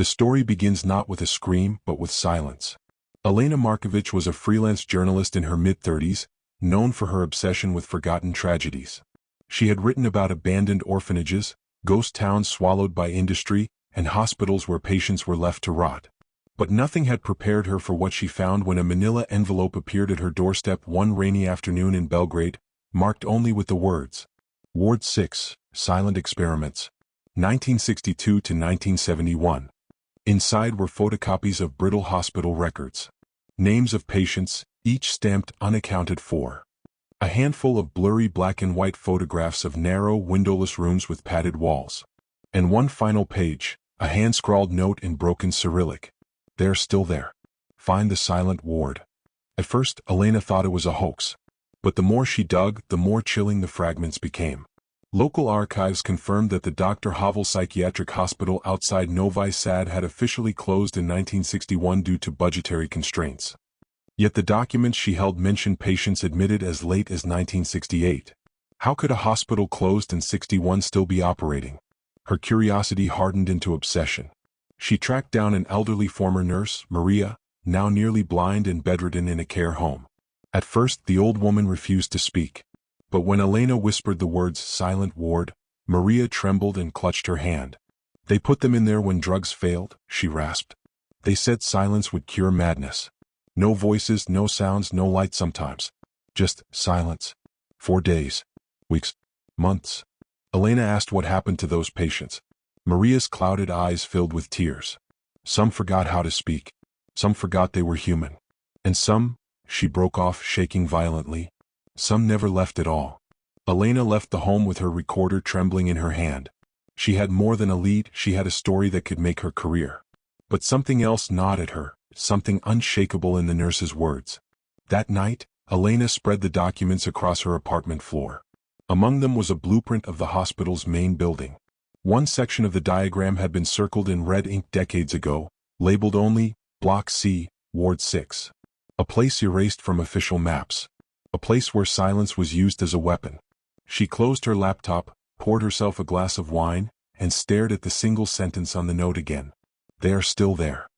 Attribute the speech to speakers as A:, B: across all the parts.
A: The story begins not with a scream but with silence. Elena Markovich was a freelance journalist in her mid-30s, known for her obsession with forgotten tragedies. She had written about abandoned orphanages, ghost towns swallowed by industry, and hospitals where patients were left to rot. But nothing had prepared her for what she found when a manila envelope appeared at her doorstep one rainy afternoon in Belgrade, marked only with the words, Ward 6, Silent Experiments, 1962 to 1971. Inside were photocopies of brittle hospital records. Names of patients, each stamped unaccounted for. A handful of blurry black and white photographs of narrow, windowless rooms with padded walls. And one final page, a hand-scrawled note in broken Cyrillic. They're still there. Find the silent ward. At first, Elena thought it was a hoax. But the more she dug, the more chilling the fragments became. Local archives confirmed that the Dr. Havel Psychiatric Hospital outside Novi Sad had officially closed in 1961 due to budgetary constraints. Yet the documents she held mentioned patients admitted as late as 1968. How could a hospital closed in '61 still be operating? Her curiosity hardened into obsession. She tracked down an elderly former nurse, Maria, now nearly blind and bedridden in a care home. At first, the old woman refused to speak. But when Elena whispered the words silent ward, Maria trembled and clutched her hand. They put them in there when drugs failed, she rasped. They said silence would cure madness. No voices, no sounds, no light sometimes. Just silence. 4 days. Weeks. Months. Elena asked what happened to those patients. Maria's clouded eyes filled with tears. Some forgot how to speak. Some forgot they were human. And some, she broke off, shaking violently, some never left at all. Elena left the home with her recorder trembling in her hand. She had more than a lead, she had a story that could make her career. But something else gnawed at her, something unshakable in the nurse's words. That night, Elena spread the documents across her apartment floor. Among them was a blueprint of the hospital's main building. One section of the diagram had been circled in red ink decades ago, labeled only, Block C, Ward 6. A place erased from official maps. A place where silence was used as a weapon. She closed her laptop, poured herself a glass of wine, and stared at the single sentence on the note again. They are still there.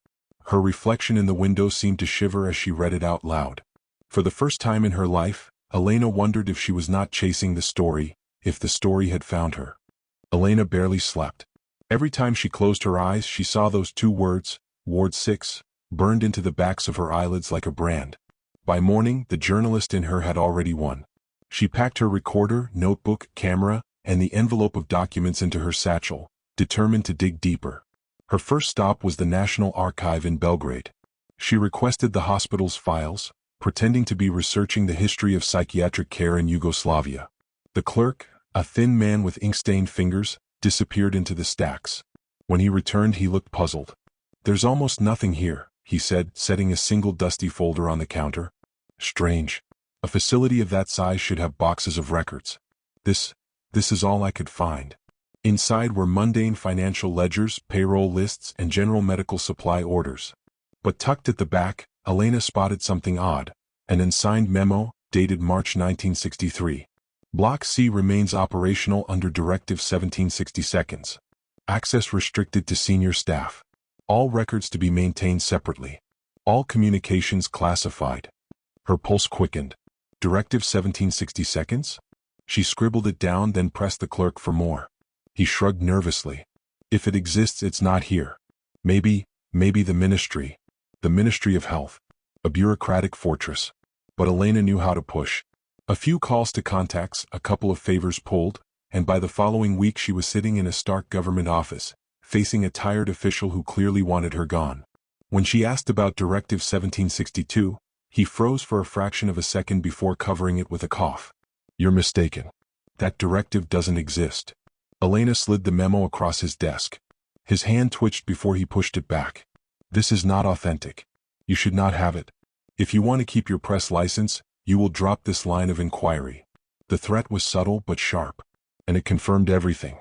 A: Her reflection in the window seemed to shiver as she read it out loud. For the first time in her life, Elena wondered if she was not chasing the story, if the story had found her. Elena barely slept. Every time she closed her eyes, she saw those 2 words, Ward 6, burned into the backs of her eyelids like a brand. By morning, the journalist in her had already won. She packed her recorder, notebook, camera, and the envelope of documents into her satchel, determined to dig deeper. Her first stop was the National Archive in Belgrade. She requested the hospital's files, pretending to be researching the history of psychiatric care in Yugoslavia. The clerk, a thin man with ink-stained fingers, disappeared into the stacks. When he returned, he looked puzzled. There's almost nothing here, he said, setting a single dusty folder on the counter. Strange. A facility of that size should have boxes of records. This is all I could find. Inside were mundane financial ledgers, payroll lists, and general medical supply orders. But tucked at the back, Elena spotted something odd, an unsigned memo, dated March 1963. Block C remains operational under Directive 1762. Access restricted to senior staff. All records to be maintained separately. All communications classified. Her pulse quickened. Directive 1762? She scribbled it down, then pressed the clerk for more. He shrugged nervously. If it exists, it's not here. Maybe the Ministry. The Ministry of Health. A bureaucratic fortress. But Elena knew how to push. A few calls to contacts, a couple of favors pulled, and by the following week she was sitting in a stark government office, facing a tired official who clearly wanted her gone. When she asked about Directive 1762, he froze for a fraction of a second before covering it with a cough. You're mistaken. That directive doesn't exist. Elena slid the memo across his desk. His hand twitched before he pushed it back. This is not authentic. You should not have it. If you want to keep your press license, you will drop this line of inquiry. The threat was subtle but sharp, and it confirmed everything.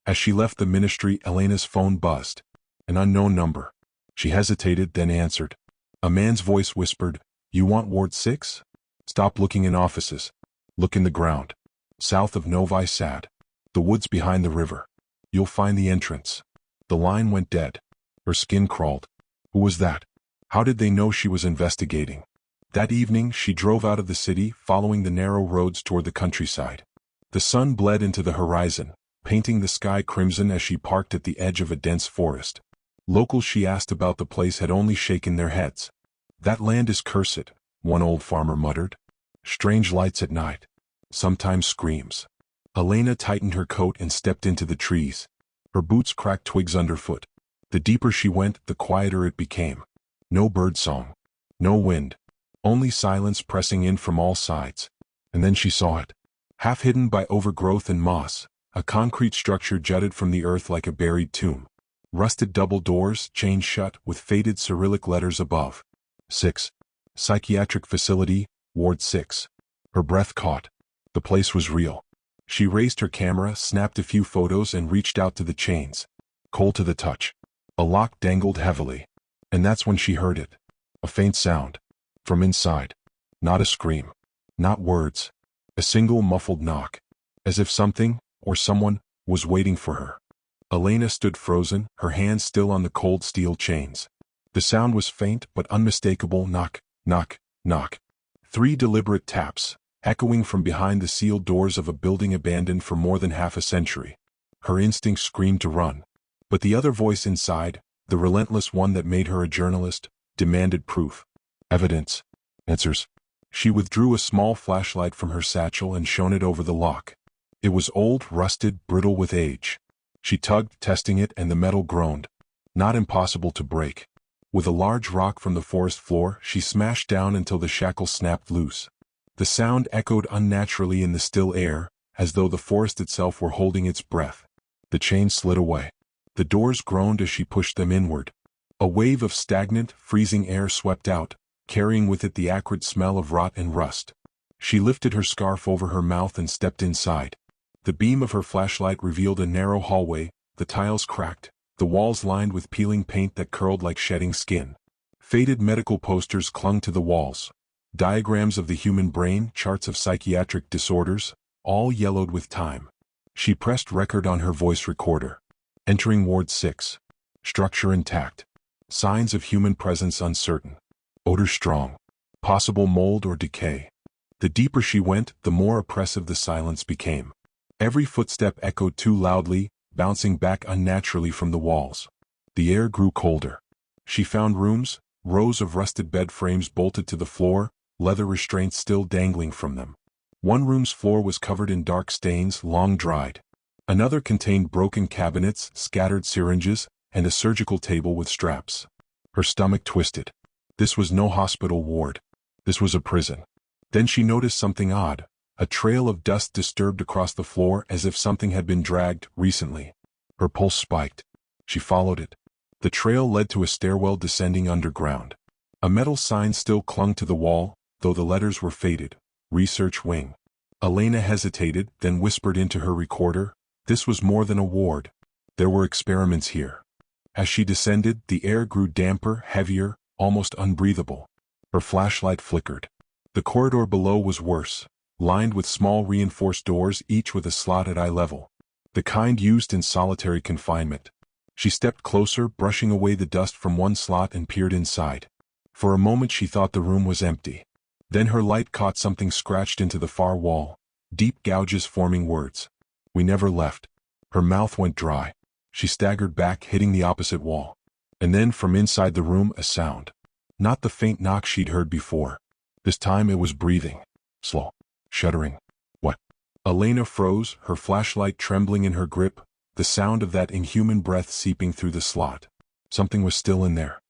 A: As she left the ministry, Elena's phone buzzed. An unknown number. She hesitated, then answered. A man's voice whispered, "You want Ward 6? Stop looking in offices. Look in the ground. South of Novi Sad. The woods behind the river. You'll find the entrance." The line went dead. Her skin crawled. Who was that? How did they know she was investigating? That evening, she drove out of the city, following the narrow roads toward the countryside. The sun bled into the horizon, painting the sky crimson as she parked at the edge of a dense forest. Locals she asked about the place had only shaken their heads. "That land is cursed," one old farmer muttered. "Strange lights at night. Sometimes screams." Elena tightened her coat and stepped into the trees. Her boots cracked twigs underfoot. The deeper she went, the quieter it became. No birdsong. No wind. Only silence pressing in from all sides. And then she saw it. Half hidden by overgrowth and moss, a concrete structure jutted from the earth like a buried tomb. Rusted double doors, chained shut, with faded Cyrillic letters above. 6. Psychiatric Facility, Ward 6. Her breath caught. The place was real. She raised her camera, snapped a few photos, and reached out to the chains. Cold to the touch. A lock dangled heavily. And that's when she heard it. A faint sound. From inside. Not a scream. Not words. A single muffled knock. As if something, or someone, was waiting for her. Elena stood frozen, her hands still on the cold steel chains. The sound was faint but unmistakable. Knock, knock, knock. 3 deliberate taps, echoing from behind the sealed doors of a building abandoned for more than half a century. Her instinct screamed to run. But the other voice inside, the relentless one that made her a journalist, demanded proof. Evidence. Answers. She withdrew a small flashlight from her satchel and shone it over the lock. It was old, rusted, brittle with age. She tugged, testing it, and the metal groaned. Not impossible to break. With a large rock from the forest floor, she smashed down until the shackle snapped loose. The sound echoed unnaturally in the still air, as though the forest itself were holding its breath. The chain slid away. The doors groaned as she pushed them inward. A wave of stagnant, freezing air swept out, carrying with it the acrid smell of rot and rust. She lifted her scarf over her mouth and stepped inside. The beam of her flashlight revealed a narrow hallway, the tiles cracked, the walls lined with peeling paint that curled like shedding skin. Faded medical posters clung to the walls. Diagrams of the human brain, charts of psychiatric disorders, all yellowed with time. She pressed record on her voice recorder. Entering Ward 6. Structure intact. Signs of human presence uncertain. Odor strong. Possible mold or decay. The deeper she went, the more oppressive the silence became. Every footstep echoed too loudly, bouncing back unnaturally from the walls. The air grew colder. She found rooms, rows of rusted bed frames bolted to the floor, leather restraints still dangling from them. One room's floor was covered in dark stains, long dried. Another contained broken cabinets, scattered syringes, and a surgical table with straps. Her stomach twisted. This was no hospital ward. This was a prison. Then she noticed something odd. A trail of dust disturbed across the floor as if something had been dragged recently. Her pulse spiked. She followed it. The trail led to a stairwell descending underground. A metal sign still clung to the wall, though the letters were faded. Research Wing. Elena hesitated, then whispered into her recorder. This was more than a ward. There were experiments here. As she descended, the air grew damper, heavier, almost unbreathable. Her flashlight flickered. The corridor below was worse, lined with small reinforced doors, each with a slot at eye level. The kind used in solitary confinement. She stepped closer, brushing away the dust from one slot, and peered inside. For a moment she thought the room was empty. Then her light caught something scratched into the far wall, deep gouges forming words. "We never left." Her mouth went dry. She staggered back, hitting the opposite wall. And then from inside the room a sound. Not the faint knock she'd heard before. This time it was breathing. Slow. Shuddering. What? Elena froze, her flashlight trembling in her grip, the sound of that inhuman breath seeping through the slot. Something was still in there.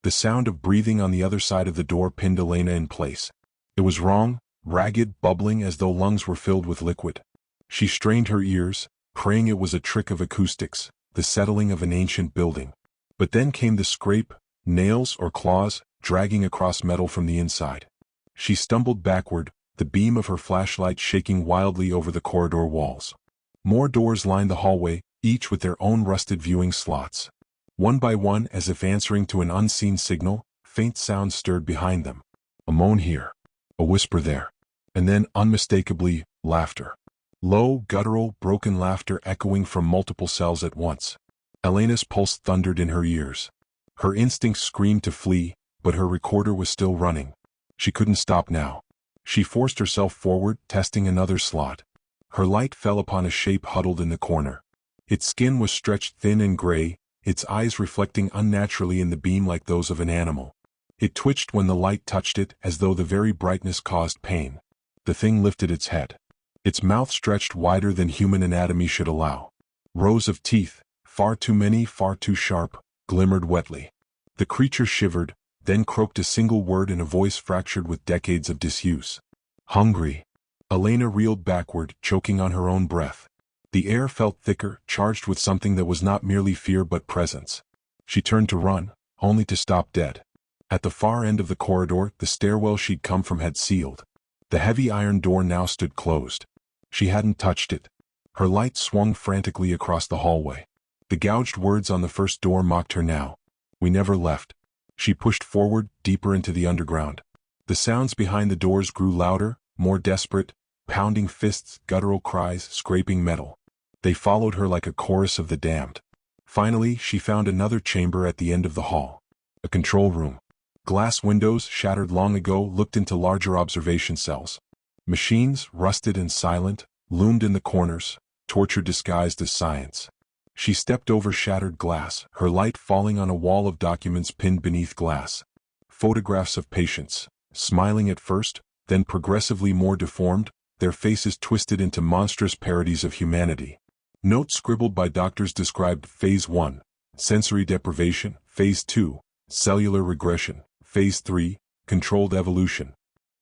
A: The sound of breathing on the other side of the door pinned Elena in place. It was wrong, ragged, bubbling as though lungs were filled with liquid. She strained her ears, praying it was a trick of acoustics, the settling of an ancient building. But then came the scrape, nails or claws, dragging across metal from the inside. She stumbled backward, the beam of her flashlight shaking wildly over the corridor walls. More doors lined the hallway, each with their own rusted viewing slots. One by one, as if answering to an unseen signal, faint sounds stirred behind them. A moan here. A whisper there. And then, unmistakably, laughter. Low, guttural, broken laughter echoing from multiple cells at once. Elena's pulse thundered in her ears. Her instincts screamed to flee, but her recorder was still running. She couldn't stop now. She forced herself forward, testing another slot. Her light fell upon a shape huddled in the corner. Its skin was stretched thin and gray, its eyes reflecting unnaturally in the beam like those of an animal. It twitched when the light touched it, as though the very brightness caused pain. The thing lifted its head. Its mouth stretched wider than human anatomy should allow. Rows of teeth, far too many, far too sharp, glimmered wetly. The creature shivered, then croaked a single word in a voice fractured with decades of disuse. Hungry. Elena reeled backward, choking on her own breath. The air felt thicker, charged with something that was not merely fear but presence. She turned to run, only to stop dead. At the far end of the corridor, the stairwell she'd come from had sealed. The heavy iron door now stood closed. She hadn't touched it. Her light swung frantically across the hallway. The gouged words on the first door mocked her now. We never left. She pushed forward, deeper into the underground. The sounds behind the doors grew louder, more desperate, pounding fists, guttural cries, scraping metal. They followed her like a chorus of the damned. Finally, she found another chamber at the end of the hall. A control room. Glass windows, shattered long ago, looked into larger observation cells. Machines, rusted and silent, loomed in the corners, torture disguised as science. She stepped over shattered glass, her light falling on a wall of documents pinned beneath glass. Photographs of patients, smiling at first, then progressively more deformed, their faces twisted into monstrous parodies of humanity. Notes scribbled by doctors described Phase 1, sensory deprivation, Phase 2, cellular regression, Phase 3, controlled evolution.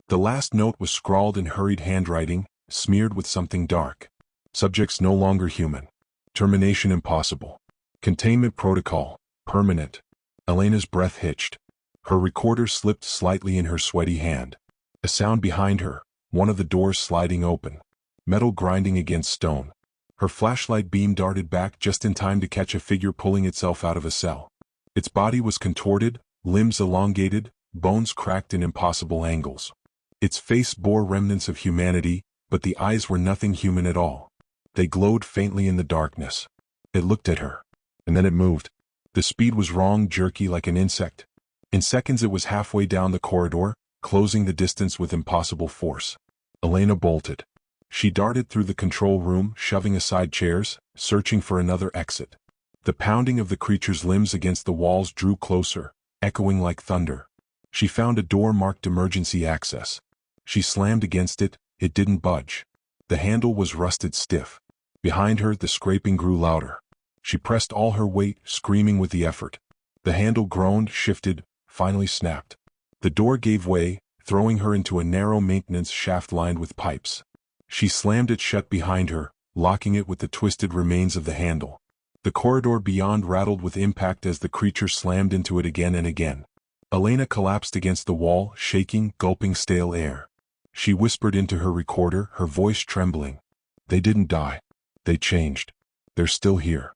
A: The last note was scrawled in hurried handwriting, smeared with something dark. Subjects no longer human. Termination impossible. Containment protocol, permanent. Elena's breath hitched. Her recorder slipped slightly in her sweaty hand. A sound behind her, one of the doors sliding open. Metal grinding against stone. Her flashlight beam darted back just in time to catch a figure pulling itself out of a cell. Its body was contorted, limbs elongated, bones cracked in impossible angles. Its face bore remnants of humanity, but the eyes were nothing human at all. They glowed faintly in the darkness. It looked at her. And then it moved. The speed was wrong, jerky like an insect. In seconds it was halfway down the corridor, closing the distance with impossible force. Elena bolted. She darted through the control room, shoving aside chairs, searching for another exit. The pounding of the creature's limbs against the walls drew closer, echoing like thunder. She found a door marked emergency access. She slammed against it, it didn't budge. The handle was rusted stiff. Behind her, the scraping grew louder. She pressed all her weight, screaming with the effort. The handle groaned, shifted, finally snapped. The door gave way, throwing her into a narrow maintenance shaft lined with pipes. She slammed it shut behind her, locking it with the twisted remains of the handle. The corridor beyond rattled with impact as the creature slammed into it again and again. Elena collapsed against the wall, shaking, gulping stale air. She whispered into her recorder, her voice trembling. They didn't die. They changed. They're still here.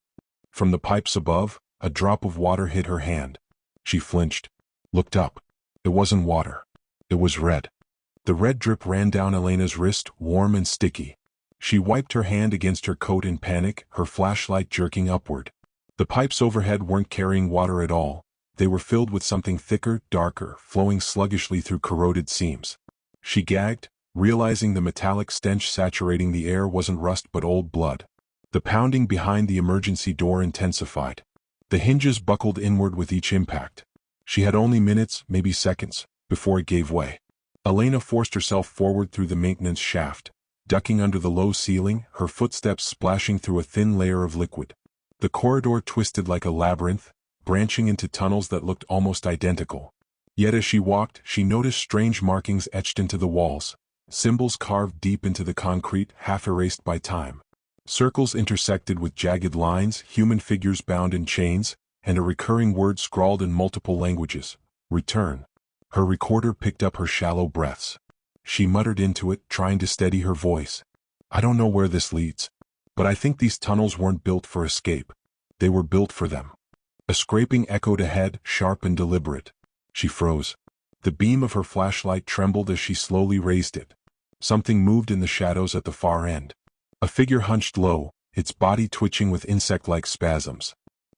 A: From the pipes above, a drop of water hit her hand. She flinched. Looked up. It wasn't water. It was red. The red drip ran down Elena's wrist, warm and sticky. She wiped her hand against her coat in panic, her flashlight jerking upward. The pipes overhead weren't carrying water at all. They were filled with something thicker, darker, flowing sluggishly through corroded seams. She gagged, realizing the metallic stench saturating the air wasn't rust but old blood. The pounding behind the emergency door intensified. The hinges buckled inward with each impact. She had only minutes, maybe seconds, before it gave way. Elena forced herself forward through the maintenance shaft, ducking under the low ceiling, her footsteps splashing through a thin layer of liquid. The corridor twisted like a labyrinth, branching into tunnels that looked almost identical. Yet as she walked, she noticed strange markings etched into the walls, symbols carved deep into the concrete, half erased by time. Circles intersected with jagged lines, human figures bound in chains, and a recurring word scrawled in multiple languages: return. Her recorder picked up her shallow breaths. She muttered into it, trying to steady her voice. I don't know where this leads, but I think these tunnels weren't built for escape. They were built for them. A scraping echoed ahead, sharp and deliberate. She froze. The beam of her flashlight trembled as she slowly raised it. Something moved in the shadows at the far end. A figure hunched low, its body twitching with insect-like spasms.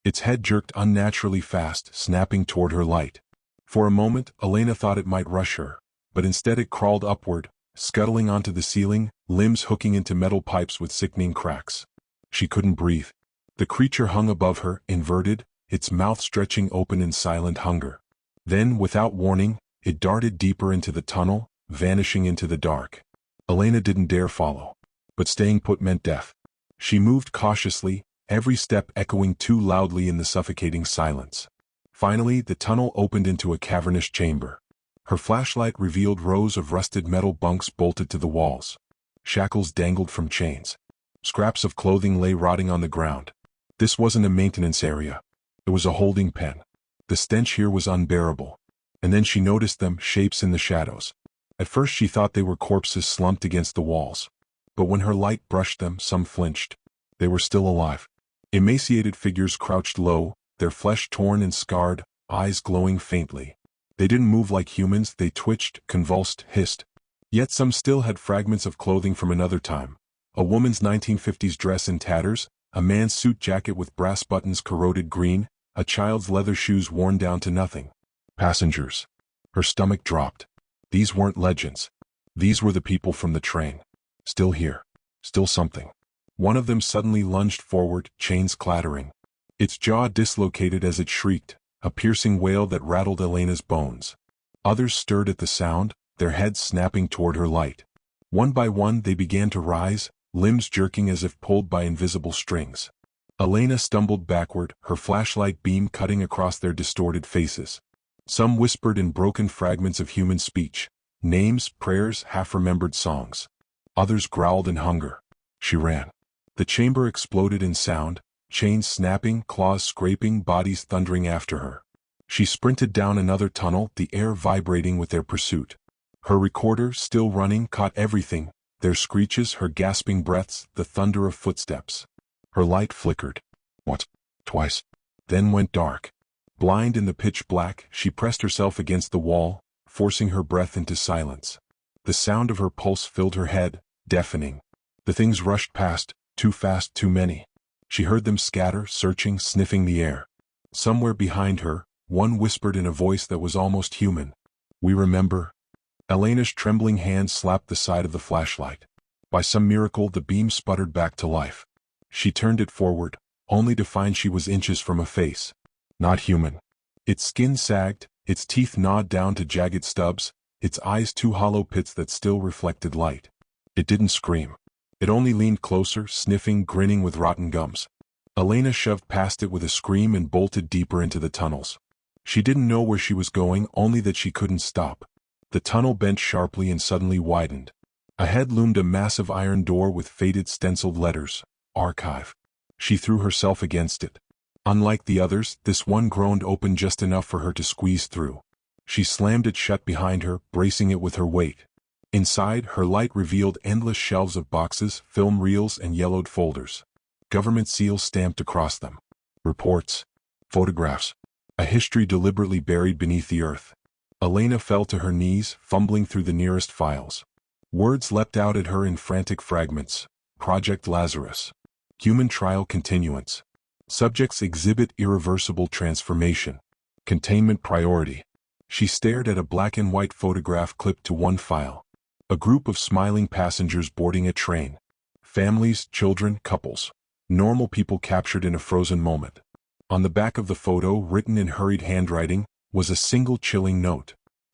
A: Its head jerked unnaturally fast, snapping toward her light. For a moment, Elena thought it might rush her, but instead it crawled upward, scuttling onto the ceiling, limbs hooking into metal pipes with sickening cracks. She couldn't breathe. The creature hung above her, inverted, its mouth stretching open in silent hunger. Then, without warning, it darted deeper into the tunnel, vanishing into the dark. Elena didn't dare follow. But staying put meant death. She moved cautiously, every step echoing too loudly in the suffocating silence. Finally, the tunnel opened into a cavernous chamber. Her flashlight revealed rows of rusted metal bunks bolted to the walls. Shackles dangled from chains. Scraps of clothing lay rotting on the ground. This wasn't a maintenance area. It was a holding pen. The stench here was unbearable. And then she noticed them, shapes in the shadows. At first she thought they were corpses slumped against the walls. But when her light brushed them, some flinched. They were still alive. Emaciated figures crouched low, their flesh torn and scarred, eyes glowing faintly. They didn't move like humans, they twitched, convulsed, hissed. Yet some still had fragments of clothing from another time. A woman's 1950s dress in tatters, a man's suit jacket with brass buttons corroded green, a child's leather shoes worn down to nothing. Passengers. Her stomach dropped. These weren't legends. These were the people from the train. Still here. Still something. One of them suddenly lunged forward, chains clattering. Its jaw dislocated as it shrieked, a piercing wail that rattled Elena's bones. Others stirred at the sound, their heads snapping toward her light. One by one they began to rise, limbs jerking as if pulled by invisible strings. Elena stumbled backward, her flashlight beam cutting across their distorted faces. Some whispered in broken fragments of human speech, names, prayers, half-remembered songs. Others growled in hunger. She ran. The chamber exploded in sound, chains snapping, claws scraping, bodies thundering after her. She sprinted down another tunnel, the air vibrating with their pursuit. Her recorder, still running, caught everything, their screeches, her gasping breaths, the thunder of footsteps. Her light flickered. Once, twice, then went dark. Blind in the pitch black, she pressed herself against the wall, forcing her breath into silence. The sound of her pulse filled her head, deafening. The things rushed past, too fast, too many. She heard them scatter, searching, sniffing the air. Somewhere behind her, one whispered in a voice that was almost human. "We remember." Elena's trembling hand slapped the side of the flashlight. By some miracle the beam sputtered back to life. She turned it forward, only to find she was inches from a face. Not human. Its skin sagged, its teeth gnawed down to jagged stubs, its eyes two hollow pits that still reflected light. It didn't scream. It only leaned closer, sniffing, grinning with rotten gums. Elena shoved past it with a scream and bolted deeper into the tunnels. She didn't know where she was going, only that she couldn't stop. The tunnel bent sharply and suddenly widened. Ahead loomed a massive iron door with faded stenciled letters, "Archive." She threw herself against it. Unlike the others, this one groaned open just enough for her to squeeze through. She slammed it shut behind her, bracing it with her weight. Inside, her light revealed endless shelves of boxes, film reels, and yellowed folders. Government seals stamped across them. Reports. Photographs. A history deliberately buried beneath the earth. Elena fell to her knees, fumbling through the nearest files. Words leapt out at her in frantic fragments. Project Lazarus. Human trial continuance. Subjects exhibit irreversible transformation. Containment priority. She stared at a black and white photograph clipped to one file. A group of smiling passengers boarding a train. Families, children, couples. Normal people captured in a frozen moment. On the back of the photo, written in hurried handwriting, was a single chilling note.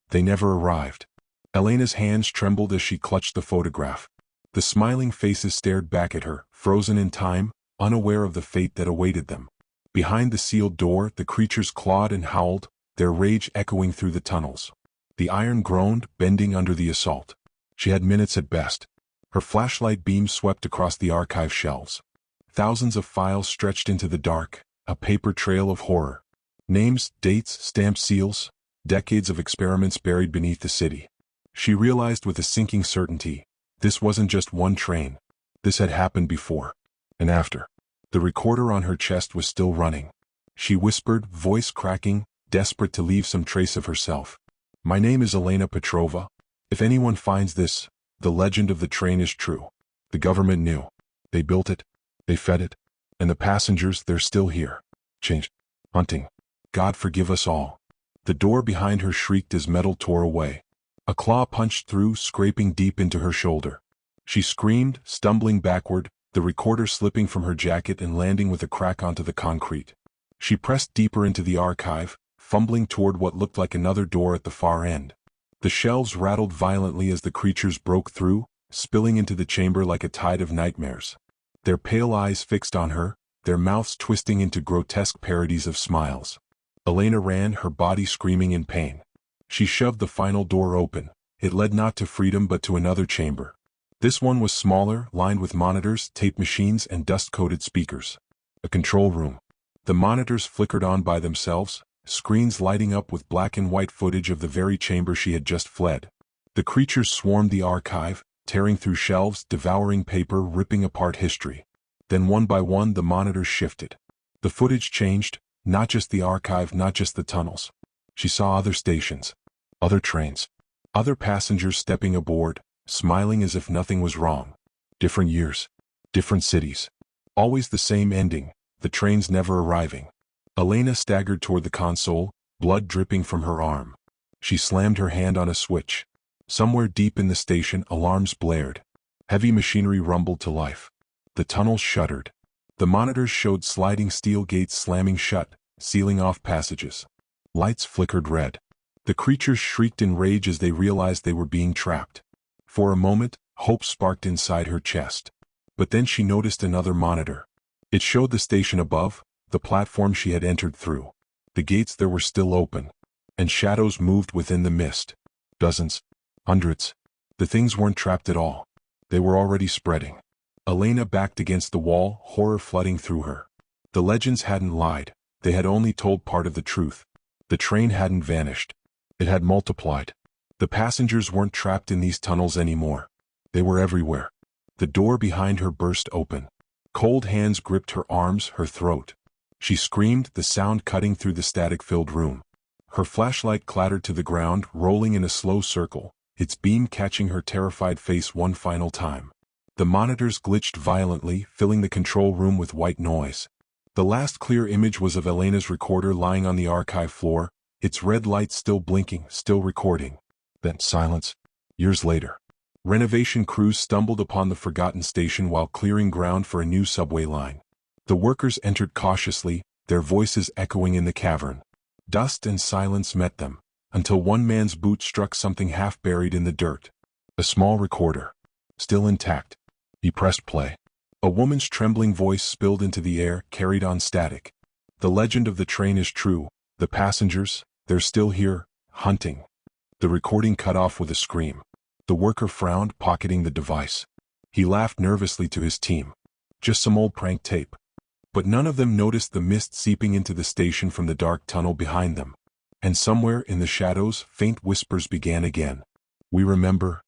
A: They never arrived. Elena's hands trembled as she clutched the photograph. The smiling faces stared back at her, frozen in time, unaware of the fate that awaited them. Behind the sealed door, the creatures clawed and howled, their rage echoing through the tunnels. The iron groaned, bending under the assault. She had minutes at best. Her flashlight beam swept across the archive shelves. Thousands of files stretched into the dark, a paper trail of horror. Names, dates, stamped seals, decades of experiments buried beneath the city. She realized with a sinking certainty, this wasn't just one train. This had happened before. And after. The recorder on her chest was still running. She whispered, voice cracking, desperate to leave some trace of herself. "My name is Elena Petrova. If anyone finds this, the legend of the train is true. The government knew. They built it. They fed it. And the passengers, they're still here. Changed. Hunting. God forgive us all. The door behind her shrieked as metal tore away. A claw punched through, scraping deep into her shoulder. She screamed, stumbling backward, the recorder slipping from her jacket and landing with a crack onto the concrete. She pressed deeper into the archive, fumbling toward what looked like another door at the far end. The shelves rattled violently as the creatures broke through, spilling into the chamber like a tide of nightmares. Their pale eyes fixed on her, their mouths twisting into grotesque parodies of smiles. Elena ran, her body screaming in pain. She shoved the final door open. It led not to freedom but to another chamber. This one was smaller, lined with monitors, tape machines, and dust-coated speakers. A control room. The monitors flickered on by themselves, screens lighting up with black and white footage of the very chamber she had just fled. The creatures swarmed the archive, tearing through shelves, devouring paper, ripping apart history. Then one by one the monitors shifted. The footage changed, not just the archive, not just the tunnels. She saw other stations, other trains, other passengers stepping aboard, smiling as if nothing was wrong. Different years, different cities. Always the same ending, the trains never arriving. Elena staggered toward the console, blood dripping from her arm. She slammed her hand on a switch. Somewhere deep in the station, alarms blared. Heavy machinery rumbled to life. The tunnels shuddered. The monitors showed sliding steel gates slamming shut, sealing off passages. Lights flickered red. The creatures shrieked in rage as they realized they were being trapped. For a moment, hope sparked inside her chest. But then she noticed another monitor. It showed the station above, the platform she had entered through. The gates there were still open. And shadows moved within the mist. Dozens. Hundreds. The things weren't trapped at all. They were already spreading. Elena backed against the wall, horror flooding through her. The legends hadn't lied. They had only told part of the truth. The train hadn't vanished. It had multiplied. The passengers weren't trapped in these tunnels anymore. They were everywhere. The door behind her burst open. Cold hands gripped her arms, her throat. She screamed, the sound cutting through the static-filled room. Her flashlight clattered to the ground, rolling in a slow circle, its beam catching her terrified face one final time. The monitors glitched violently, filling the control room with white noise. The last clear image was of Elena's recorder lying on the archive floor, its red light still blinking, still recording. Then silence. Years later. Renovation crews stumbled upon the forgotten station while clearing ground for a new subway line. The workers entered cautiously, their voices echoing in the cavern. Dust and silence met them, until one man's boot struck something half buried in the dirt. A small recorder. Still intact. He pressed play. A woman's trembling voice spilled into the air, carried on static. The legend of the train is true. The passengers, they're still here, hunting. The recording cut off with a scream. The worker frowned, pocketing the device. He laughed nervously to his team. Just some old prank tape. But none of them noticed the mist seeping into the station from the dark tunnel behind them. And somewhere in the shadows, faint whispers began again. We remember,